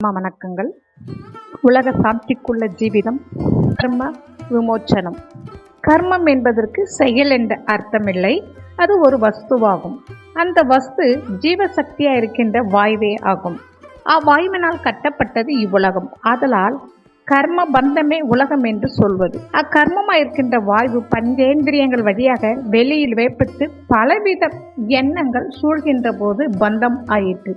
வணக்கங்கள். உலக சாந்திக்குள்ள ஜீவிதம் கர்ம விமோச்சனம். கர்மம் என்பதற்கு செயல் என்ற அர்த்தமில்லை, அது ஒரு வஸ்துவாகும். அந்த வஸ்து ஜீவசக்தியாக இருக்கின்ற வாயுவே ஆகும். அவ்வாயுவினால் கட்டப்பட்டது இவ்வுலகம். ஆதலால் கர்ம பந்தமே உலகம் என்று சொல்வது. அக்கர்மமாக இருக்கின்ற வாயு பஞ்சேந்திரியங்கள் வழியாக வெளியில் வேப்பட்டு பலவித எண்ணங்கள் சூழ்கின்ற போது பந்தம் ஆயிற்று.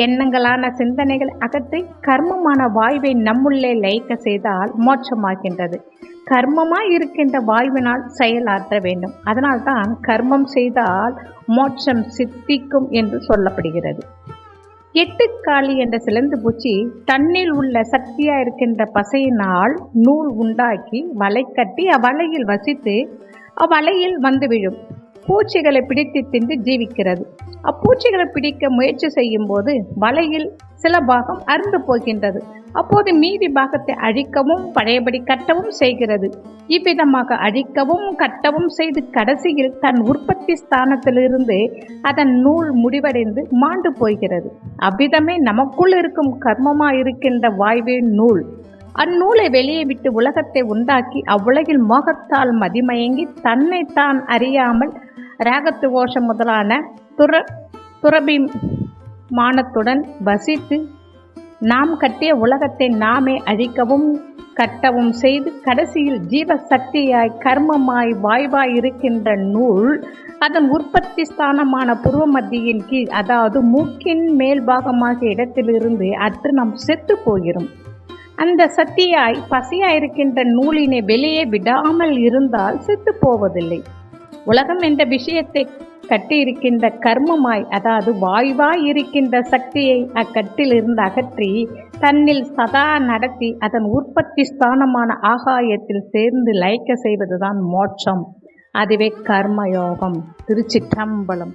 எண்ணங்களான சிந்தனைகள் அகற்றி கர்மமான வாயுவை நம்முள்ளே லயிக்க செய்தால் மோட்சமாகின்றது. கர்மமாய் இருக்கின்ற வாயுவினால் செயலாற்ற வேண்டும். அதனால்தான் கர்மம் செய்தால் மோட்சம் சித்திக்கும் என்று சொல்லப்படுகிறது. எட்டுக்காளி என்ற சிலந்து பூச்சி தன்னில் உள்ள சக்தியா இருக்கின்ற பசையினால் நூல் உண்டாக்கி வலை கட்டி அவ்வலையில் வசித்து அவ்வலையில் வந்து விழும். பூச்சிகளை பிடித்து தின்று ஜீவிக்கிறது. அப்பூச்சிகளை பிடிக்க முயற்சி செய்யும் போது வலையில் சில பாகம் அறுந்து போகின்றது. அப்போது மீதி பாகத்தை அழிக்கவும் பழையபடி கட்டவும் செய்கிறது. இவ்விதமாக அழிக்கவும் கட்டவும் செய்து கடைசியில் தன் உற்பத்தி ஸ்தானத்திலிருந்து அதன் நூல் முடிவடைந்து மாண்டு போகிறது. அவ்விதமே நமக்குள் இருக்கும் கர்மமாக இருக்கின்ற வாய்வே நூல். அந்நூலை வெளியே விட்டு உலகத்தை உண்டாக்கி அவ்வுலகில் மோகத்தால் மதிமயங்கி தன்னை தான் அறியாமல் ராகத்து கோஷம் முதலான துரபிமானத்துடன் வசித்து நாம் கட்டிய உலகத்தை நாமே அழிக்கவும் கட்டவும் செய்து கடைசியில் ஜீவசக்தியாய் கர்மமாய் வாய்வாய் இருக்கின்ற நூல் அதன் உற்பத்தி ஸ்தானமான புருவ மத்தியின் கீழ், அதாவது மூக்கின் மேல் பாகமாகிய இடத்திலிருந்து அற்று நாம் செத்து போகிறோம். அந்த சக்தியாய் பசியாயிருக்கின்ற நூலினை வெளியே விடாமல் இருந்தால் செத்து போவதில்லை. உலகம் என்ற விஷயத்தை கட்டியிருக்கின்ற கர்மமாய், அதாவது வாயுவாய் இருக்கின்ற சக்தியை அக்கட்டிலிருந்து அகற்றி தன்னில் சதா நடத்தி அதன் உற்பத்தி ஸ்தானமான ஆகாயத்தில் சேர்ந்து லயிக்க செய்வதுதான் மோட்சம். அதுவே கர்மயோகம். திருச்சிற்றம்பலம்.